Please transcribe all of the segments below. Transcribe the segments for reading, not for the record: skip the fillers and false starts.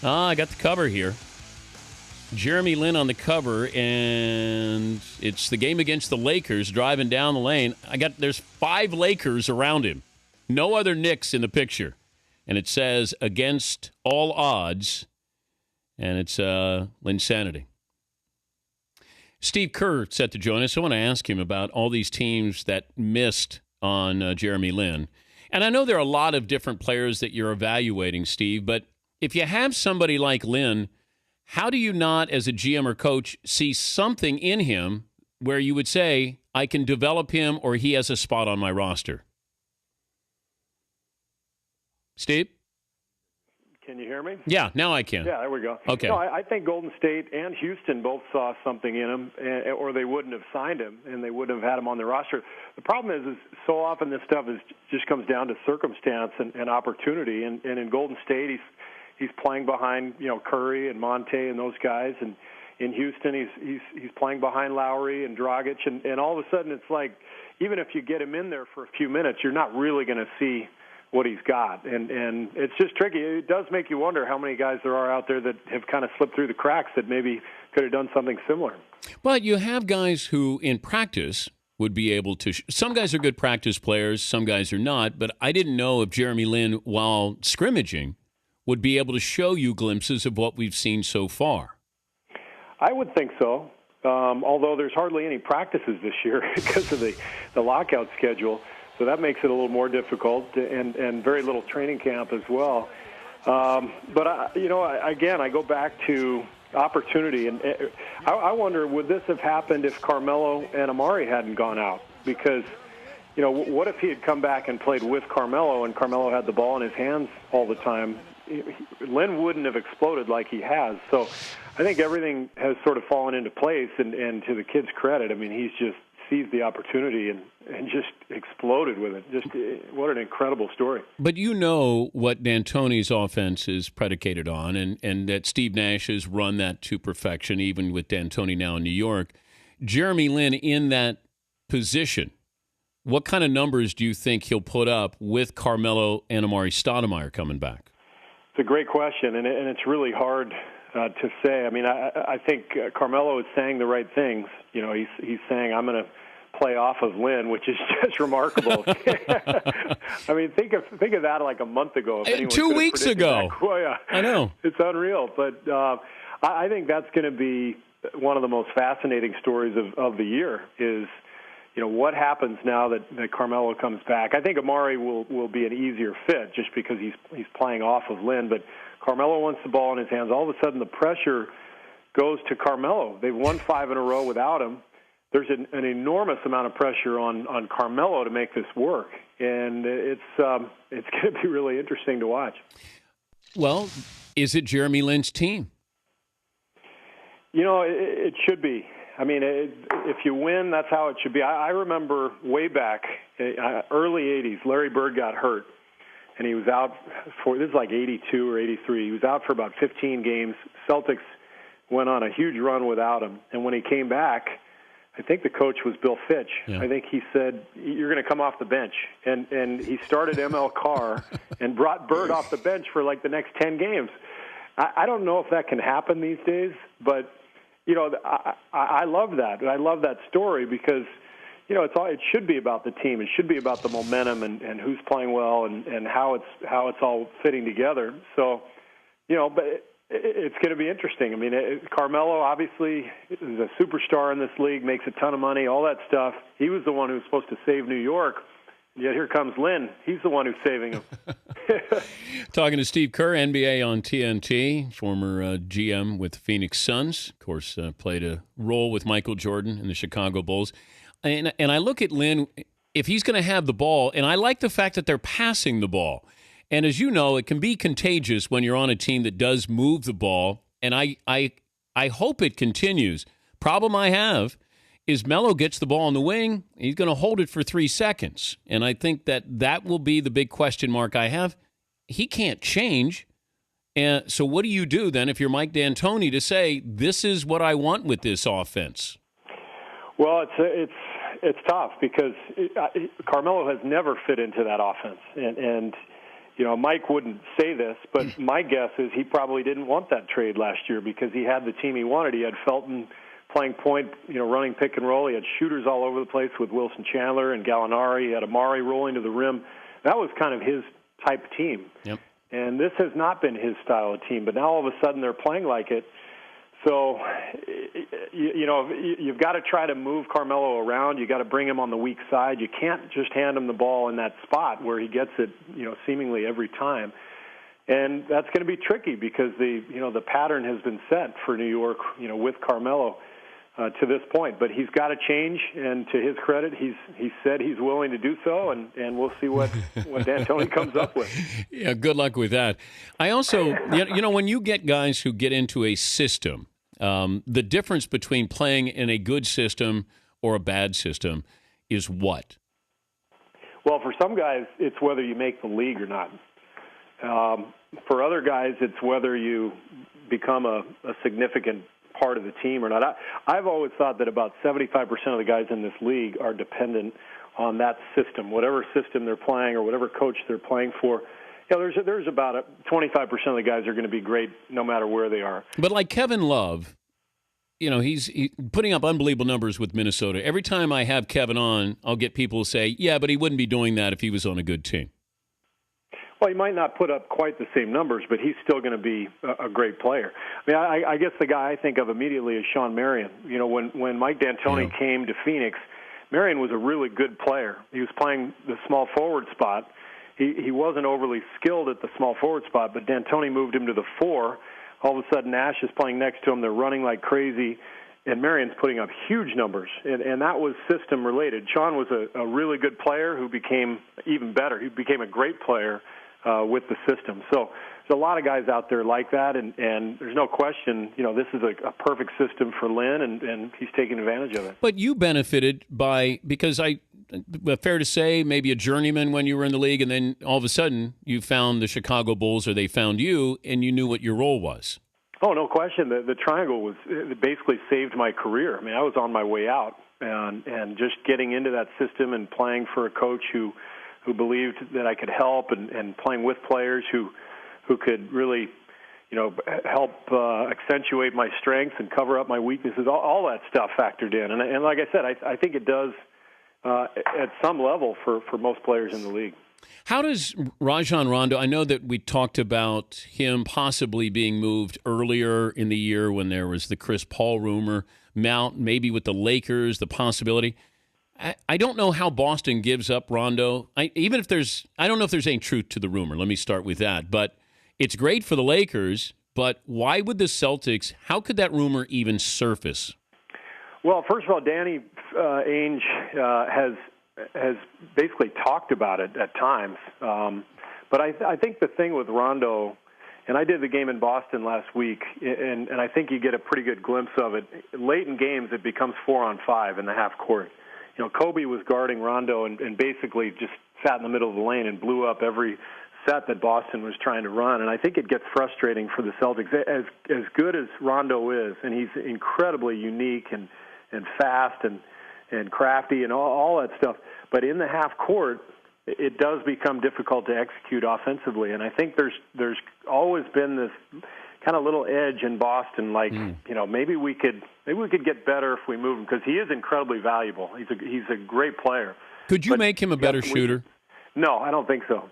I got the cover here. Jeremy Lin on the cover, and it's the game against the Lakers driving down the lane. There's 5 Lakers around him. No other Knicks in the picture. And it says, against all odds, and it's Linsanity. Steve Kerr set to join us. I want to ask him about all these teams that missed on Jeremy Lin. And I know there are a lot of different players that you're evaluating, Steve, but if you have somebody like Lin, how do you not, as a GM or coach, see something in him where you would say, I can develop him or he has a spot on my roster? Steve? Can you hear me? Yeah, now I can. Yeah, there we go. Okay. No, I think Golden State and Houston both saw something in him, or they wouldn't have signed him, and they wouldn't have had him on their roster. The problem is so often this stuff just comes down to circumstance and opportunity. And in Golden State, he's playing behind Curry and Monte and those guys, and in Houston he's playing behind Lowry and Dragic, and all of a sudden it's like even if you get him in there for a few minutes, you're not really going to see what he's got, and it's just tricky. It does make you wonder how many guys there are out there that have kind of slipped through the cracks that maybe could have done something similar. But you have guys who, in practice, would be able to. Some guys are good practice players, some guys are not. But I didn't know if Jeremy Lin, while scrimmaging, would be able to show you glimpses of what we've seen so far. I would think so. Although there's hardly any practices this year because of the lockout schedule. So that makes it a little more difficult, and very little training camp as well. But I go back to opportunity, and I wonder, would this have happened if Carmelo and Amari hadn't gone out? Because, what if he had come back and played with Carmelo, and Carmelo had the ball in his hands all the time? Lin wouldn't have exploded like he has. So I think everything has sort of fallen into place, and to the kid's credit, I mean, he's just seized the opportunity and just exploded with it. Just what an incredible story. But you know what D'Antoni's offense is predicated on, and that Steve Nash has run that to perfection, even with D'Antoni now in New York. Jeremy Lin in that position, what kind of numbers do you think he'll put up with Carmelo and Amari Stoudemire coming back? It's a great question, and it's really hard to say. I mean, I think Carmelo is saying the right things. He's saying, I'm going to play off of Lin, which is just remarkable. I mean, think of that like a month ago. If 2 weeks ago. Oh, yeah. I know. It's unreal. But I think that's going to be one of the most fascinating stories of the year is, what happens now that Carmelo comes back. I think Amari will be an easier fit just because he's playing off of Lin, but Carmelo wants the ball in his hands. All of a sudden, the pressure goes to Carmelo. They've won 5 in a row without him. There's an enormous amount of pressure on Carmelo to make this work, and it's going to be really interesting to watch. Well, is it Jeremy Lin's team? It should be. I mean, if you win, that's how it should be. I remember way back, early 80s, Larry Bird got hurt. And he was out this is like 82 or 83. He was out for about 15 games. Celtics went on a huge run without him. And when he came back, I think the coach was Bill Fitch. Yeah. I think he said, you're going to come off the bench. And he started ML Carr and brought Bird off the bench for like the next 10 games. I don't know if that can happen these days, but, I love that. I love that story because, it should be about the team. It should be about the momentum and who's playing well and how it's all fitting together. So, but it's going to be interesting. I mean, Carmelo obviously is a superstar in this league, makes a ton of money, all that stuff. He was the one who was supposed to save New York. Yet here comes Lin. He's the one who's saving him. Talking to Steve Kerr, NBA on TNT, former GM with the Phoenix Suns. Of course, played a role with Michael Jordan in the Chicago Bulls. And I look at Lin, if he's going to have the ball, and I like the fact that they're passing the ball. And as you know, it can be contagious when you're on a team that does move the ball, and I hope it continues. Problem I have is Melo gets the ball on the wing, he's going to hold it for 3 seconds. And I think that will be the big question mark I have. He can't change. And so what do you do then if you're Mike D'Antoni to say, this is what I want with this offense? Well, it's tough because Carmelo has never fit into that offense. And Mike wouldn't say this, but my guess is he probably didn't want that trade last year because he had the team he wanted. He had Felton playing point, running pick and roll. He had shooters all over the place with Wilson Chandler and Gallinari. He had Amari rolling to the rim. That was kind of his type of team. Yep. And this has not been his style of team, but now all of a sudden they're playing like it. So, you've got to try to move Carmelo around. You got to bring him on the weak side. You can't just hand him the ball in that spot where he gets it, seemingly every time. And that's going to be tricky because the pattern has been set for New York, with Carmelo to this point. But he's got to change, and to his credit, he said he's willing to do so, and we'll see what D'Antoni comes up with. Yeah, good luck with that. I also, when you get guys who get into a system, the difference between playing in a good system or a bad system is what? Well, for some guys, it's whether you make the league or not. For other guys, it's whether you become a significant part of the team or not. I've always thought that about 75% of the guys in this league are dependent on that system, whatever system they're playing or whatever coach they're playing for. There's about 25% of the guys are going to be great no matter where they are. But like Kevin Love, he's putting up unbelievable numbers with Minnesota. Every time I have Kevin on, I'll get people to say, yeah, but he wouldn't be doing that if he was on a good team. Well, he might not put up quite the same numbers, but he's still going to be a great player. I mean, I guess the guy I think of immediately is Sean Marion. When Mike D'Antoni came to Phoenix, Marion was a really good player. He was playing the small forward spot. He wasn't overly skilled at the small forward spot, but D'Antoni moved him to the 4. All of a sudden, Nash is playing next to him. They're running like crazy, and Marion's putting up huge numbers, and that was system-related. Sean was a really good player who became even better. He became a great player with the system. So there's a lot of guys out there like that, and there's no question, this is a perfect system for Lynn, and he's taking advantage of it. But you benefited because fair to say, maybe a journeyman when you were in the league, and then all of a sudden you found the Chicago Bulls, or they found you, and you knew what your role was. Oh, no question. The triangle basically saved my career. I mean, I was on my way out, and just getting into that system and playing for a coach who believed that I could help, and playing with players who could really, help accentuate my strengths and cover up my weaknesses. All that stuff factored in, and like I said, I think it does at some level for most players in the league. How does Rajon Rondo, I know that we talked about him possibly being moved earlier in the year when there was the Chris Paul rumor, maybe with the Lakers, the possibility. I don't know how Boston gives up Rondo. I don't know if there's any truth to the rumor. Let me start with that. But it's great for the Lakers, but why would the Celtics, how could that rumor even surface? Well, first of all, Danny Ainge has basically talked about it at times. But I think the thing with Rondo, and I did the game in Boston last week, and I think you get a pretty good glimpse of it. Late in games, it becomes 4-on-5 in the half court. Kobe was guarding Rondo and basically just sat in the middle of the lane and blew up every set that Boston was trying to run. And I think it gets frustrating for the Celtics. As good as Rondo is, and he's incredibly unique and fast and crafty and all that stuff, but in the half court, it does become difficult to execute offensively. And I think there's always been this kind of little edge in Boston, like maybe we could get better if we move him, because he is incredibly valuable. He's a great player. Could you make him a better shooter? No, I don't think so.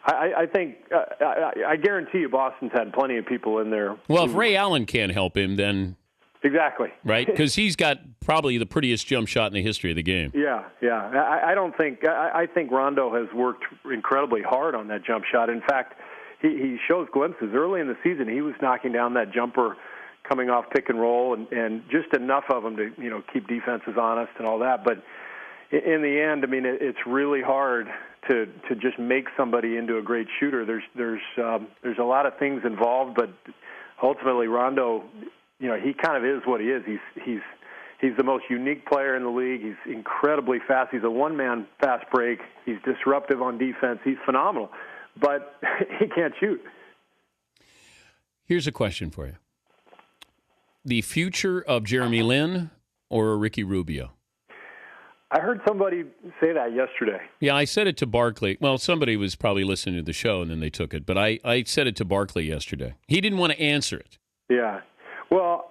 I think I guarantee you Boston's had plenty of people in there. Well, if Ray Allen can't help him, then exactly right, because he's got probably the prettiest jump shot in the history of the game. Yeah. I think Rondo has worked incredibly hard on that jump shot. In fact, he shows glimpses. Early in the season, he was knocking down that jumper coming off pick and roll, and just enough of them to keep defenses honest and all that. But in the end, I mean, it's really hard to just make somebody into a great shooter. There's a lot of things involved, but ultimately Rondo, he kind of is what he is. He's the most unique player in the league. He's incredibly fast. He's a one-man fast break. He's disruptive on defense. He's phenomenal, but he can't shoot. Here's a question for you. The future of Jeremy Lin or Ricky Rubio? I heard somebody say that yesterday. Yeah, I said it to Barkley. Well, somebody was probably listening to the show and then they took it. But I said it to Barkley yesterday. He didn't want to answer it. Yeah. Well,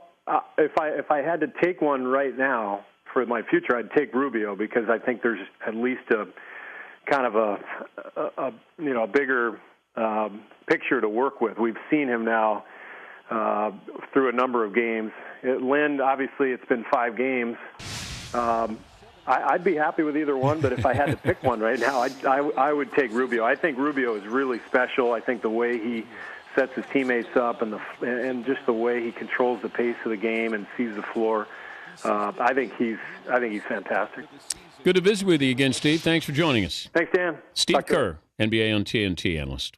if I had to take one right now for my future, I'd take Rubio because I think there's at least a kind of a bigger picture to work with. We've seen him now through a number of games. Lynn, obviously, it's been 5 games. I'd be happy with either one, but if I had to pick one right now, I would take Rubio. I think Rubio is really special. I think the way he sets his teammates up and just the way he controls the pace of the game and sees the floor, I think he's fantastic. Good to visit with you again, Steve. Thanks for joining us. Thanks, Dan. Steve Kerr, NBA on TNT analyst.